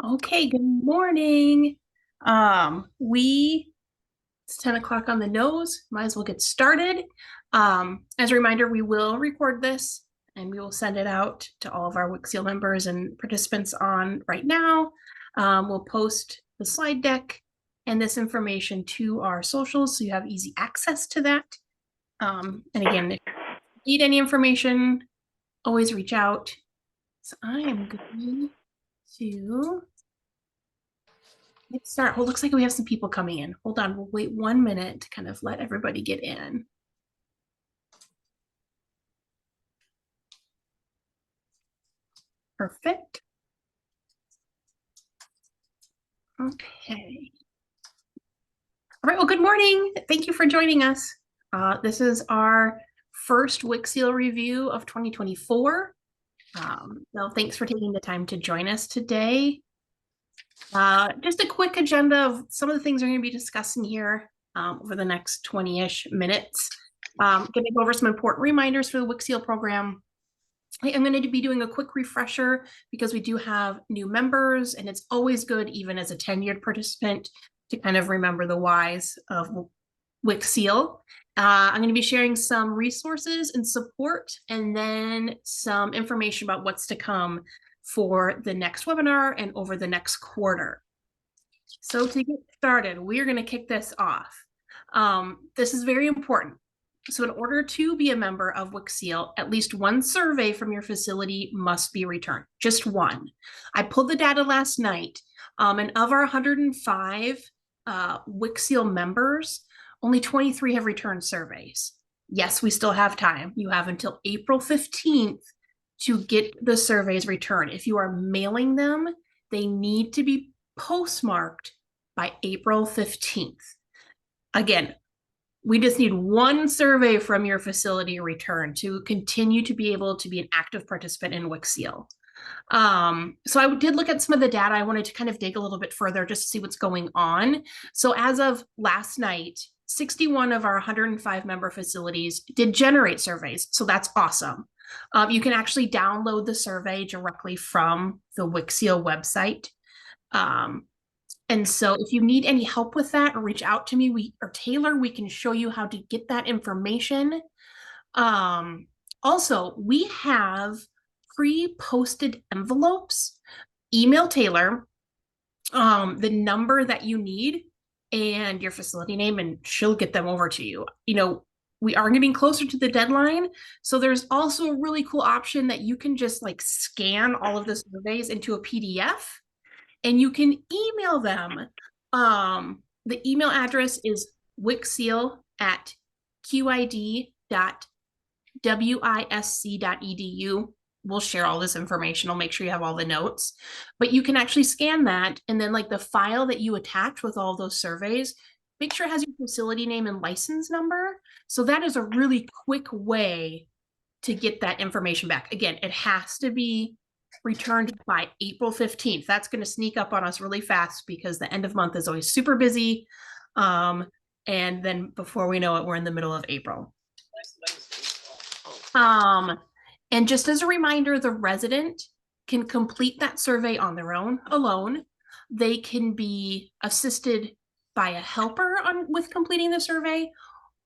Okay, good morning. It's 10 o'clock on the nose. Might as well get started. As a reminder, we will record this and we will send it out to all of our WCCEAL members and participants on right now. We'll post the slide deck and this information to our socials so you have easy access to that. And again, if you need any information, always reach out. So I am going to let's start. Well, looks like we have some people coming in. Hold on, we'll wait 1 minute to kind of let everybody get in. Perfect. Okay. All right, well, good morning. Thank you for joining us. This is our first WCCEAL review of 2024. So thanks for taking the time to join us today. Just a quick agenda of some of the things we're going to be discussing here over the next 20-ish minutes. Going to go over some important reminders for the WCCEAL program. I'm going to be doing a quick refresher because we do have new members, and it's always good, even as a tenured participant, to kind of remember the whys of WCCEAL. I'm going to be sharing some resources and support, and then some information about what's to come for the next webinar and over the next quarter. So to get started, we're going to kick this off. This is very important. So in order to be a member of WCCEAL, at least one survey from your facility must be returned, just one. I pulled the data last night, and of our 105 WCCEAL members, only 23 have returned surveys. Yes, we still have time. You have until April 15th to get the surveys returned. If you are mailing them, they need to be postmarked by April 15th. Again, we just need one survey from your facility returned to continue to be able to be an active participant in WCCEAL. So I did look at some of the data. I wanted to kind of dig a little bit further just to see what's going on. So as of last night, 61 of our 105 member facilities did generate surveys. So that's awesome. You can actually download the survey directly from the WCCEAL website. And so if you need any help with that, or reach out to me or Taylor, we can show you how to get that information. Also, we have pre-posted envelopes. Email Taylor the number that you need and your facility name, and she'll get them over to you. You know, we are getting closer to the deadline, so there's also a really cool option that you can just like scan all of the surveys into a PDF and you can email them. The email address is wcceal@qid.wisc.edu. We'll share all this information. I'll make sure you have all the notes, but you can actually scan that, and then like the file that you attach with all those surveys, make sure it has your facility name and license number. So that is a really quick way to get that information back. Again, it has to be returned by April 15th. That's going to sneak up on us really fast because the end of month is always super busy. And then before we know it, we're in the middle of April. And just as a reminder, the resident can complete that survey on their own, alone. They can be assisted by a helper with completing the survey,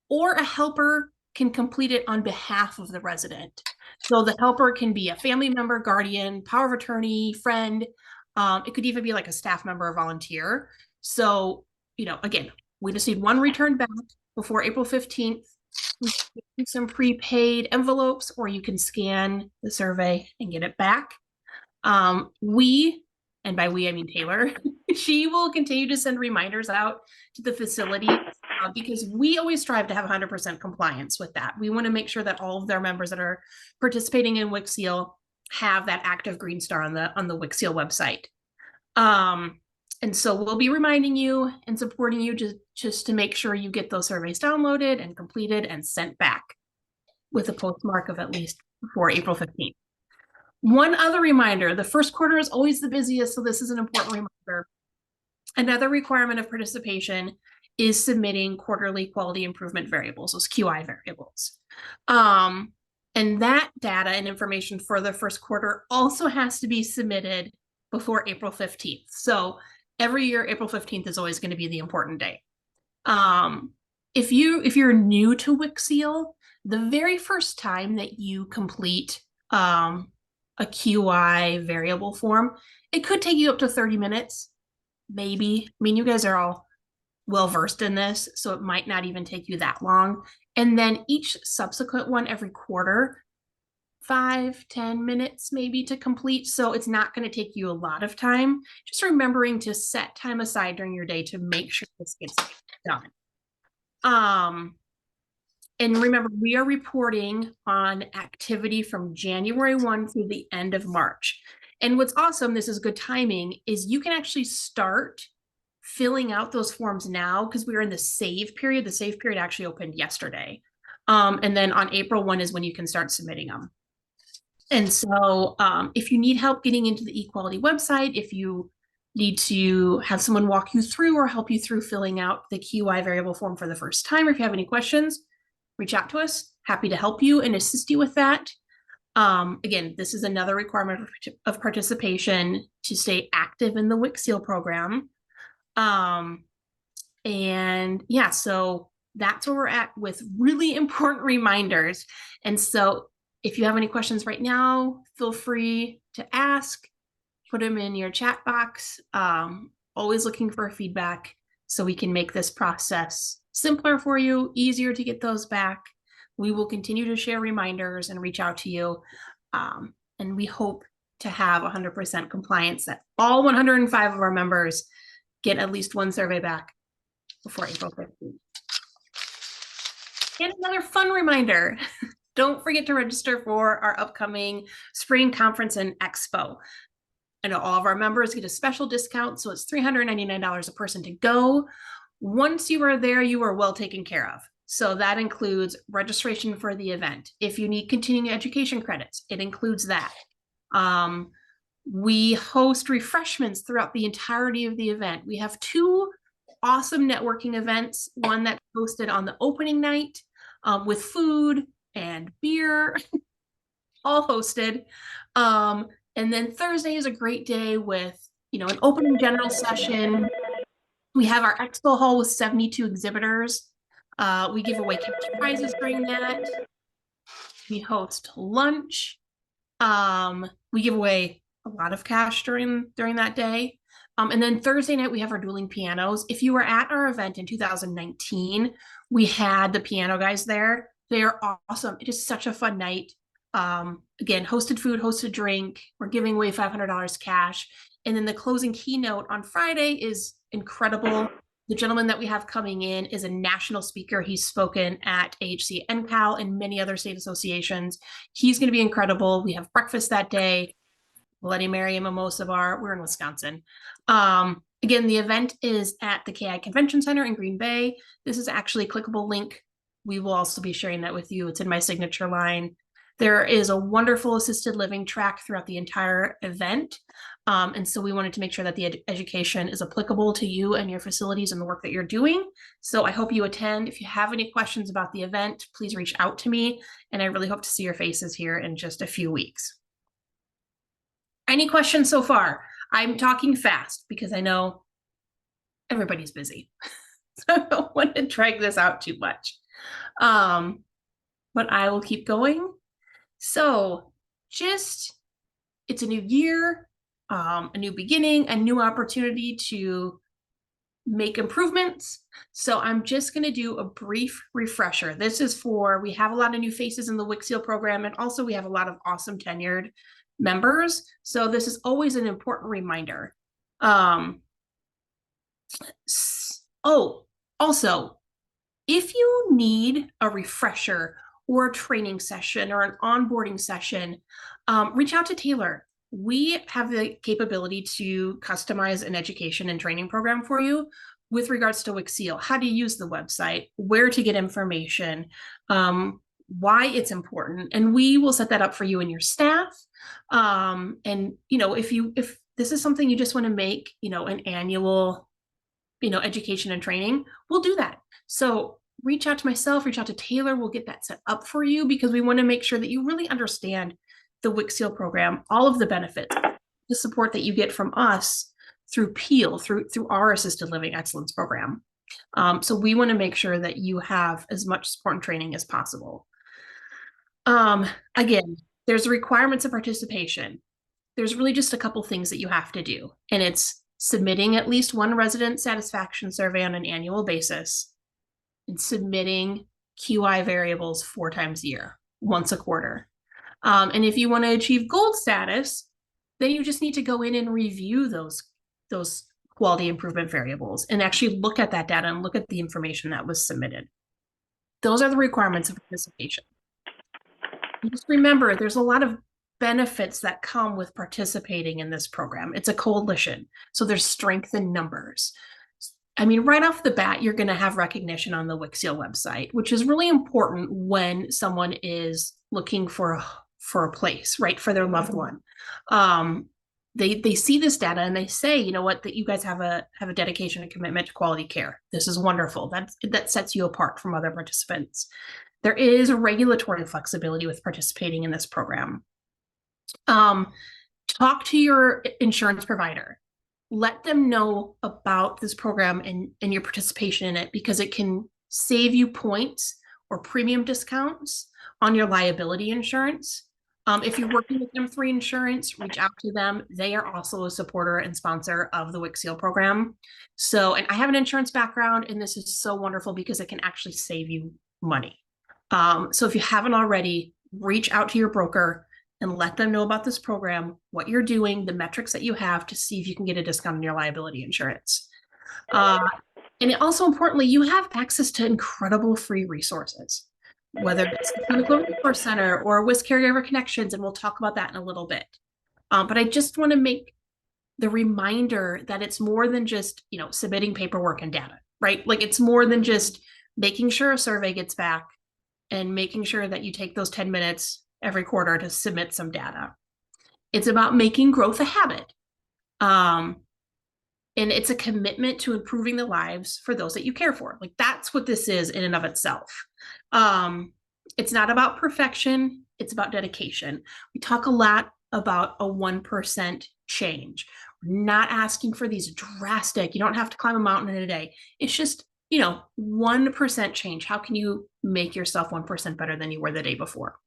or a helper can complete it on behalf of the resident. So the helper can be a family member, guardian, power of attorney, friend. It could even be like a staff member or volunteer. So, you know, again, we just need one returned back before April 15th. We can some prepaid envelopes, or you can scan the survey and get it back. And by we, I mean Taylor, she will continue to send reminders out to the facility because we always strive to have 100% compliance with that. We want to make sure that all of their members that are participating in WCCEAL have that active green star on the WCCEAL website. And so we'll be reminding you and supporting you just to make sure you get those surveys downloaded and completed and sent back with a postmark of at least before April 15th. One other reminder, the first quarter is always the busiest, so this is an important reminder. Another requirement of participation is submitting quarterly quality improvement variables, those QI variables. And that data and information for the first quarter also has to be submitted before April 15th. So every year, April 15th is always going to be the important day. If you're new to WCCEAL, the very first time that you complete a QI variable form, it could take you up to 30 minutes, maybe. I mean, you guys are all well versed in this, so it might not even take you that long. And then each subsequent one every quarter, 5-10 minutes maybe to complete. So it's not going to take you a lot of time. Just remembering to set time aside during your day to make sure this gets done. And remember, we are reporting on activity from January 1 through the end of March. And what's awesome, this is good timing, is you can actually start filling out those forms now because we are in the save period. The save period actually opened yesterday. And then on April 1 is when you can start submitting them. And so if you need help getting into the equality website, if you need to have someone walk you through or help you through filling out the QI variable form for the first time, or if you have any questions, reach out to us. Happy to help you and assist you with that. Again, this is another requirement of participation to stay active in the WCCEAL program. And yeah, so that's where we're at with really important reminders. And so if you have any questions right now, feel free to ask, put them in your chat box. Always looking for feedback so we can make this process simpler for you, easier to get those back. We will continue to share reminders and reach out to you. And we hope to have 100% compliance, that all 105 of our members get at least one survey back before April 15th. And another fun reminder, don't forget to register for our upcoming spring conference and expo. I know all of our members get a special discount, so it's $399 a person to go. Once you are there, you are well taken care of. So that includes registration for the event. If you need continuing education credits, it includes that. We host refreshments throughout the entirety of the event. We have 2 awesome networking events, one that's hosted on the opening night with food and beer, all hosted. And then Thursday is a great day with, an opening general session. We have our expo hall with 72 exhibitors. We give away cash prizes during that. We host lunch. We give away a lot of cash during that day. And then Thursday night, we have our dueling pianos. If you were at our event in 2019, we had the piano guys there. They are awesome. It is such a fun night. Again, hosted food, hosted drink. We're giving away $500 cash. And then the closing keynote on Friday is incredible. The gentleman that we have coming in is a national speaker. He's spoken at AHC NCAL and many other state associations. He's going to be incredible. We have breakfast that day. Bloody Mary and mimosa bar. We're in Wisconsin. Again, the event is at the KI Convention Center in Green Bay. This is actually a clickable link. We will also be sharing that with you. It's in my signature line. There is a wonderful assisted living track throughout the entire event. And so we wanted to make sure that the education is applicable to you and your facilities and the work that you're doing. So I hope you attend. If you have any questions about the event, please reach out to me. And I really hope to see your faces here in just a few weeks. Any questions so far? I'm talking fast because I know everybody's busy. So I don't want to drag this out too much. But I will keep going. So it's a new year, a new beginning, a new opportunity to make improvements. So I'm just going to do a brief refresher. This is we have a lot of new faces in the WCCEAL program, and also we have a lot of awesome tenured members. So this is always an important reminder. Also, if you need a refresher or a training session or an onboarding session, reach out to Taylor. We have the capability to customize an education and training program for you with regards to WCCEAL, how to use the website, where to get information, why it's important, and we will set that up for you and your staff. And if this is something you just want to make, an annual, education and training, we'll do that. So reach out to myself, reach out to Taylor. We'll get that set up for you because we want to make sure that you really understand the WCCEAL program, all of the benefits, the support that you get from us through PEAL, through our assisted living excellence program. So we want to make sure that you have as much support and training as possible. Again, there's requirements of participation. There's really just a couple things that you have to do, and it's submitting at least one resident satisfaction survey on an annual basis and submitting QI variables 4 times a year, once a quarter. And if you want to achieve gold status, then you just need to go in and review those quality improvement variables and actually look at that data and look at the information that was submitted. Those are the requirements of participation. And just remember, there's a lot of benefits that come with participating in this program. It's a coalition, so there's strength in numbers. I mean, right off the bat, you're going to have recognition on the WCCEAL website, which is really important when someone is looking for a place, right, for their loved one. They see this data and they say, you know what, that you guys have a dedication and commitment to quality care. This is wonderful. That sets you apart from other participants. There is a regulatory flexibility with participating in this program. Talk to your insurance provider. Let them know about this program and your participation in it, because it can save you points or premium discounts on your liability insurance. If you're working with M3 Insurance, reach out to them. They are also a supporter and sponsor of the WCCEAL program. So, and I have an insurance background, and this is so wonderful because it can actually save you money. So if you haven't already, reach out to your broker and let them know about this program, what you're doing, the metrics that you have, to see if you can get a discount on your liability insurance. And also importantly, you have access to incredible free resources, whether it's the Clinical Resource Center or WIS Caregiver Connections, and we'll talk about that in a little bit. But I just want to make the reminder that it's more than just, submitting paperwork and data, right? Like, it's more than just making sure a survey gets back and making sure that you take those 10 minutes every quarter to submit some data. It's about making growth a habit. And it's a commitment to improving the lives for those that you care for. Like, that's what this is in and of itself. It's not about perfection. It's about dedication. We talk a lot about a 1% change. We're not asking for these drastic, you don't have to climb a mountain in a day. It's just, 1% change. How can you make yourself 1% better than you were the day before?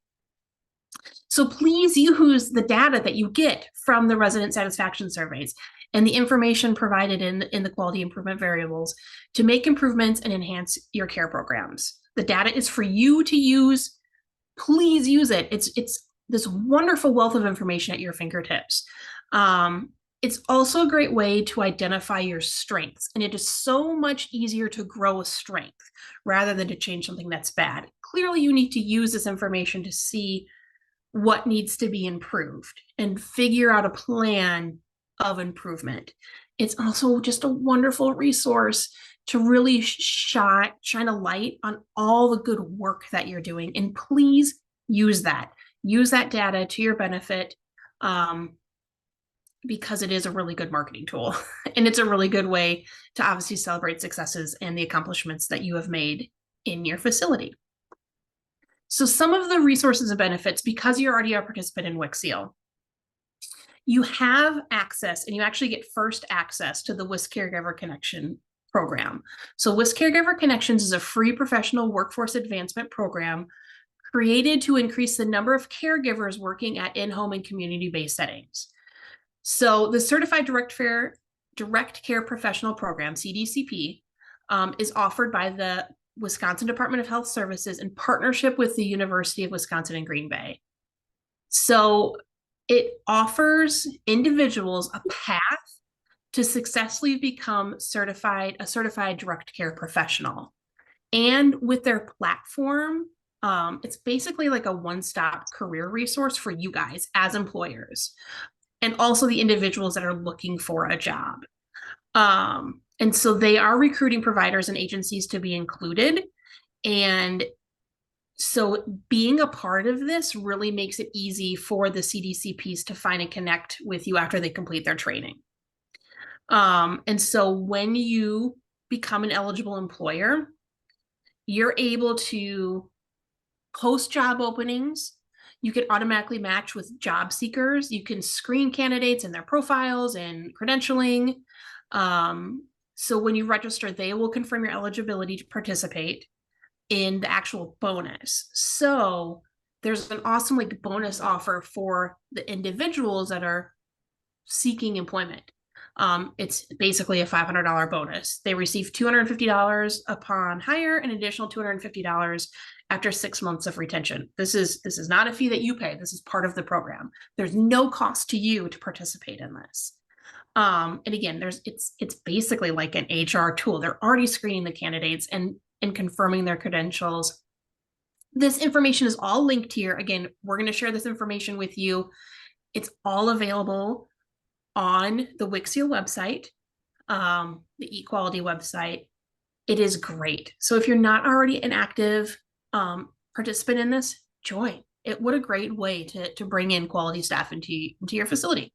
So please use the data that you get from the resident satisfaction surveys and the information provided in the quality improvement variables to make improvements and enhance your care programs. The data is for you to use. Please use it. It's this wonderful wealth of information at your fingertips. It's also a great way to identify your strengths, and it is so much easier to grow a strength rather than to change something that's bad. Clearly, you need to use this information to see what needs to be improved and figure out a plan of improvement. It's also just a wonderful resource to really shine a light on all the good work that you're doing. And please use that. Use that data to your benefit, because it is a really good marketing tool. And it's a really good way to obviously celebrate successes and the accomplishments that you have made in your facility. So some of the resources and benefits, because you're already a participant in WCCEAL, you have access, and you actually get first access to the WIS Caregiver Connection program. So WIS Caregiver Connections is a free professional workforce advancement program created to increase the number of caregivers working at in-home and community-based settings. So the Certified Direct Care Professional Program, CDCP, is offered by the Wisconsin Department of Health Services in partnership with the University of Wisconsin in Green Bay. So it offers individuals a path to successfully become a certified direct care professional. And with their platform, it's basically like a one-stop career resource for you guys as employers, and also the individuals that are looking for a job. And so they are recruiting providers and agencies to be included. And so being a part of this really makes it easy for the CDCPs to find and connect with you after they complete their training. And so when you become an eligible employer, you're able to post job openings. You can automatically match with job seekers. You can screen candidates and their profiles and credentialing. So when you register, they will confirm your eligibility to participate in the actual bonus. So there's an awesome like bonus offer for the individuals that are seeking employment. It's basically a $500 bonus. They receive $250 upon hire, an additional $250 after 6 months of retention. This is not a fee that you pay. This is part of the program. There's no cost to you to participate in this. And again, it's basically like an HR tool. They're already screening the candidates and confirming their credentials. This information is all linked here. Again, we're going to share this information with you. It's all available on the WCCEAL website, the equality website. It is great. So if you're not already an active participant in this, join. What a great way to bring in quality staff into your facility.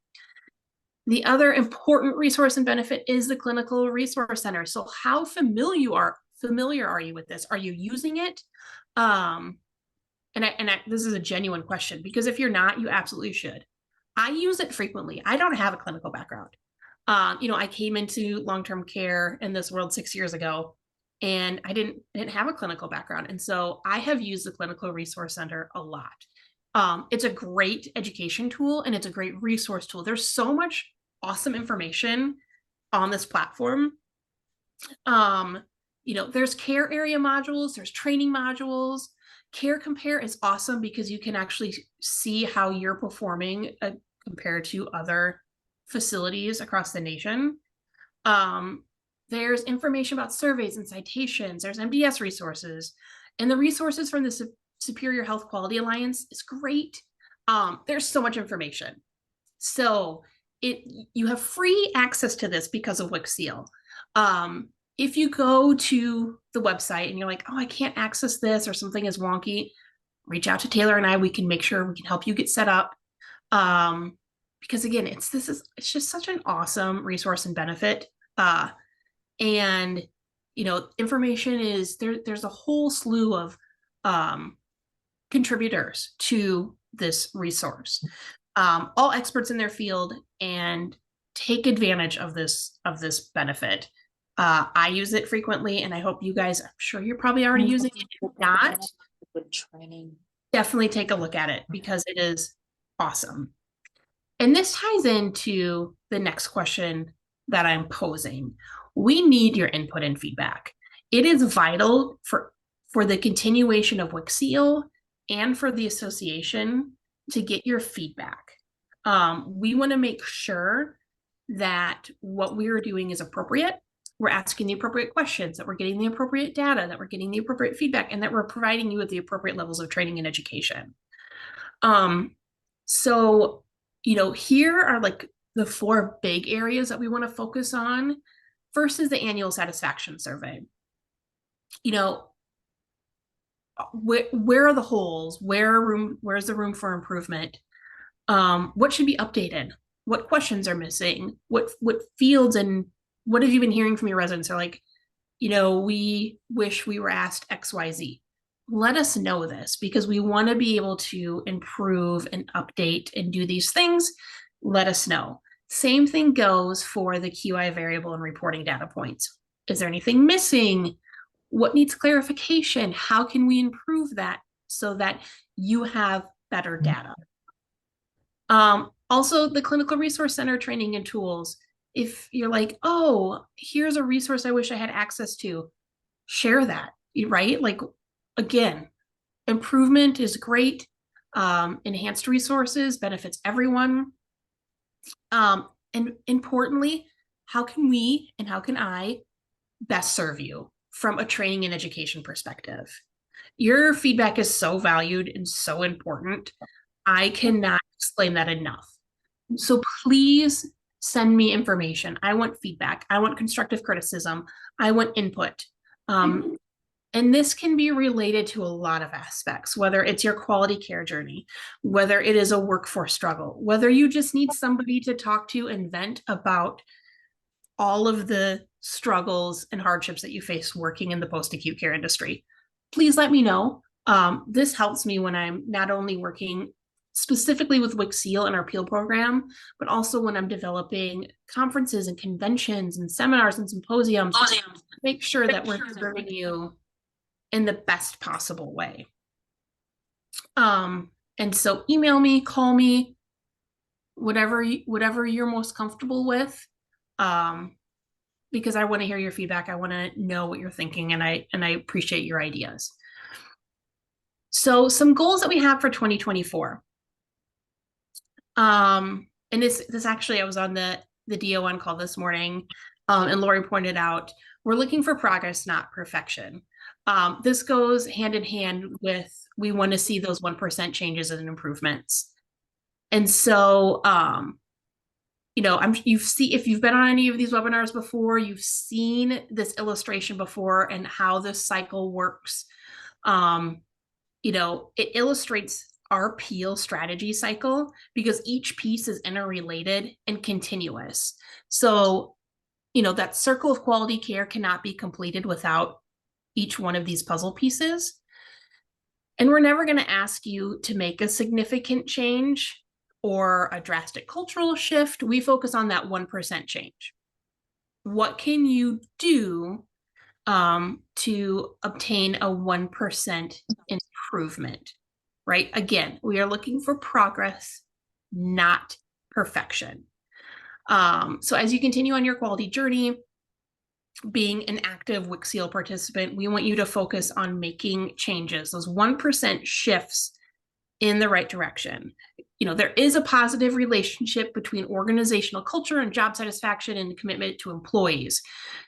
The other important resource and benefit is the Clinical Resource Center. So how familiar are you with this? Are you using it? This is a genuine question, because if you're not, you absolutely should. I use it frequently. I don't have a clinical background. I came into long-term care in this world 6 years ago, and I didn't have a clinical background. And so I have used the Clinical Resource Center a lot. It's a great education tool, and it's a great resource tool. There's so much awesome information on this platform. There's care area modules, there's training modules. Care Compare is awesome because you can actually see how you're performing compared to other facilities across the nation. There's information about surveys and citations. There's MDS resources, and the resources from the Superior Health Quality Alliance is great. There's so much information. So you have free access to this because of WCCEAL. If you go to the website and you're like, oh, I can't access this, or something is wonky, reach out to Taylor and I. We can make sure we can help you get set up. Because again, it's just such an awesome resource and benefit. Information is there's a whole slew of contributors to this resource, all experts in their field, and take advantage of this benefit. I use it frequently, and I hope you guys, I'm sure you're probably already using it. If not, definitely take a look at it, because it is awesome. And this ties into the next question that I'm posing. We need your input and feedback. It is vital for the continuation of WCCEAL and for the association to get your feedback. We want to make sure that what we are doing is appropriate. We're asking the appropriate questions, that we're getting the appropriate data, that we're getting the appropriate feedback, and that we're providing you with the appropriate levels of training and education. So, here are like the 4 big areas that we want to focus on. First is the annual satisfaction survey. Where are the holes? Where's the room for improvement? What should be updated? What questions are missing? What fields, and what have you been hearing from your residents? Are like, we wish we were asked XYZ. Let us know this, because we want to be able to improve and update and do these things. Let us know. Same thing goes for the QI variable and reporting data points. Is there anything missing? What needs clarification? How can we improve that so that you have better data? Also, the Clinical Resource Center training and tools. If you're like, oh, here's a resource I wish I had access to, share that, right? Like, again, improvement is great. Enhanced resources benefits everyone. And importantly, how can we and how can I best serve you from a training and education perspective? Your feedback is so valued and so important. I cannot explain that enough. So please send me information. I want feedback. I want constructive criticism. I want input. And this can be related to a lot of aspects, whether it's your quality care journey, whether it is a workforce struggle, whether you just need somebody to talk to and vent about all of the struggles and hardships that you face working in the post-acute care industry. Please let me know. This helps me when I'm not only working specifically with WCCEAL and our PEAL program, but also when I'm developing conferences and conventions and seminars and symposiums, make sure that we're serving you in the best possible way. And so email me, call me, whatever you're most comfortable with. Because I want to hear your feedback. I want to know what you're thinking, and I appreciate your ideas. So some goals that we have for 2024. And this actually, I was on the DO1 call this morning, and Lori pointed out, we're looking for progress, not perfection. This goes hand in hand with, we want to see those 1% changes and improvements. And so, if you've been on any of these webinars before, you've seen this illustration before and how this cycle works. It illustrates our PEAL strategy cycle because each piece is interrelated and continuous. So, that circle of quality care cannot be completed without each one of these puzzle pieces. And we're never going to ask you to make a significant change or a drastic cultural shift. We focus on that 1% change. What can you do to obtain a 1% improvement, right? Again, we are looking for progress, not perfection. So as you continue on your quality journey, being an active WCCEAL participant, we want you to focus on making changes, those 1% shifts in the right direction. There is a positive relationship between organizational culture and job satisfaction and commitment to employees.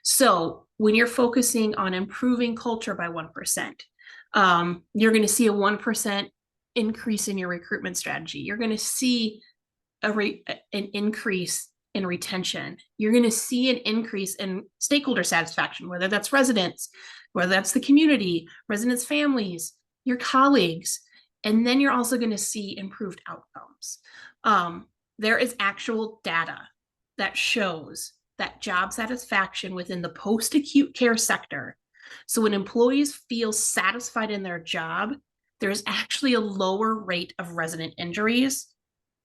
So when you're focusing on improving culture by 1%, you're going to see a 1% increase in your recruitment strategy. You're going to see an increase in retention. You're going to see an increase in stakeholder satisfaction, whether that's residents, whether that's the community, residents' families, your colleagues. And then you're also going to see improved outcomes. There is actual data that shows that job satisfaction within the post-acute care sector. So when employees feel satisfied in their job, there's actually a lower rate of resident injuries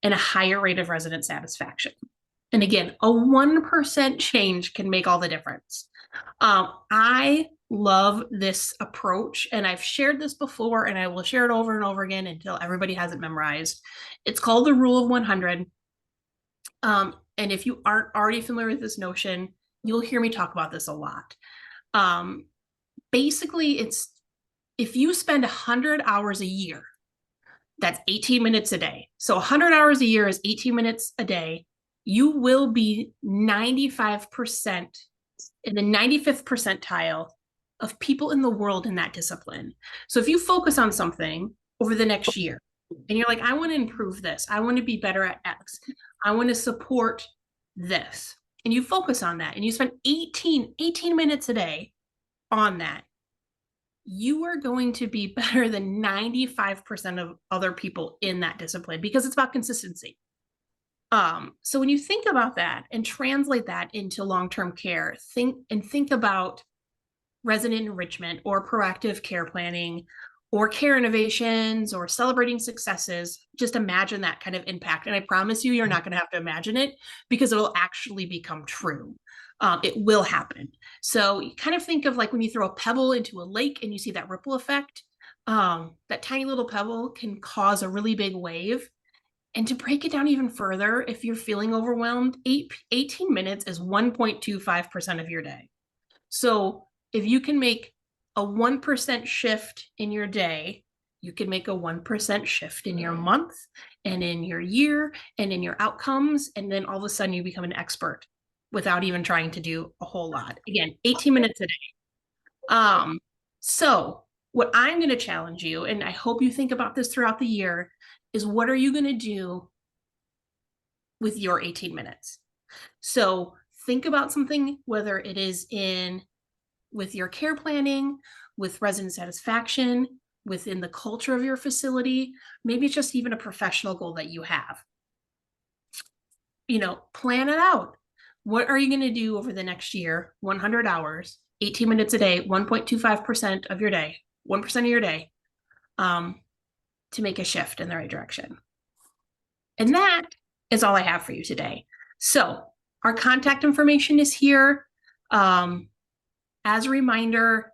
and a higher rate of resident satisfaction. And again, a 1% change can make all the difference. I love this approach, and I've shared this before, and I will share it over and over again until everybody has it memorized. It's called the rule of 100. And if you aren't already familiar with this notion, you'll hear me talk about this a lot. Basically, it's if you spend 100 hours a year, that's 18 minutes a day. So 100 hours a year is 18 minutes a day. You will be 95% in the 95th percentile of people in the world in that discipline. So if you focus on something over the next year and you're like, I want to improve this, I want to be better at X, I want to support this, and you focus on that and you spend 18 minutes a day on that, you are going to be better than 95% of other people in that discipline because it's about consistency. So when you think about that and translate that into long-term care, think about resident enrichment or proactive care planning or care innovations or celebrating successes. Just imagine that kind of impact. And I promise you, you're not going to have to imagine it because it'll actually become true. It will happen. So you kind of think of like when you throw a pebble into a lake and you see that ripple effect, that tiny little pebble can cause a really big wave. And to break it down even further, if you're feeling overwhelmed, 18 minutes is 1.25% of your day. So if you can make a 1% shift in your day, you can make a 1% shift in your month and in your year and in your outcomes. And then all of a sudden you become an expert without even trying to do a whole lot. Again, 18 minutes a day. So what I'm going to challenge you, and I hope you think about this throughout the year, is what are you going to do with your 18 minutes? So think about something, whether it is with your care planning, with resident satisfaction, within the culture of your facility, maybe it's just even a professional goal that you have. Plan it out. What are you going to do over the next year? 100 hours, 18 minutes a day, 1.25% of your day, 1% of your day. to make a shift in the right direction. And that is all I have for you today. So our contact information is here. As a reminder,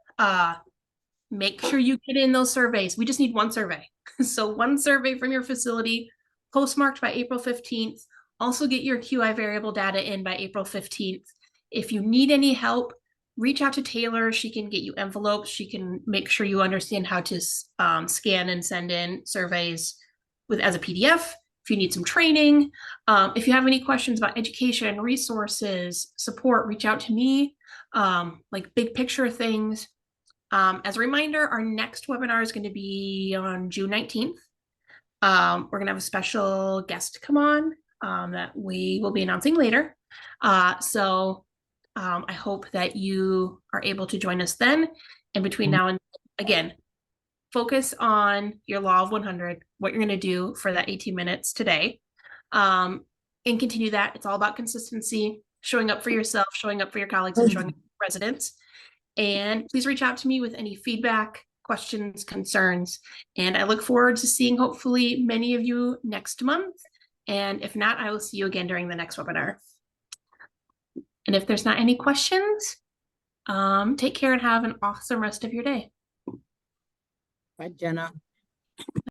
make sure you get in those surveys. We just need one survey. So one survey from your facility, postmarked by April 15th. Also get your QI variable data in by April 15th. If you need any help, reach out to Taylor. She can get you envelopes. She can make sure you understand how to scan and send in surveys as a PDF. If you need some training, if you have any questions about education, resources, support, reach out to me, like big picture things. As a reminder, our next webinar is going to be on June 19th. We're going to have a special guest come on that we will be announcing later. I hope that you are able to join us then. And between now and again, focus on your law of 100, what you're going to do for that 18 minutes today. And continue that. It's all about consistency, showing up for yourself, showing up for your colleagues, and showing up for residents. And please reach out to me with any feedback, questions, concerns. And I look forward to seeing hopefully many of you next month. And if not, I will see you again during the next webinar. And if there's not any questions, take care and have an awesome rest of your day. Bye, Jenna.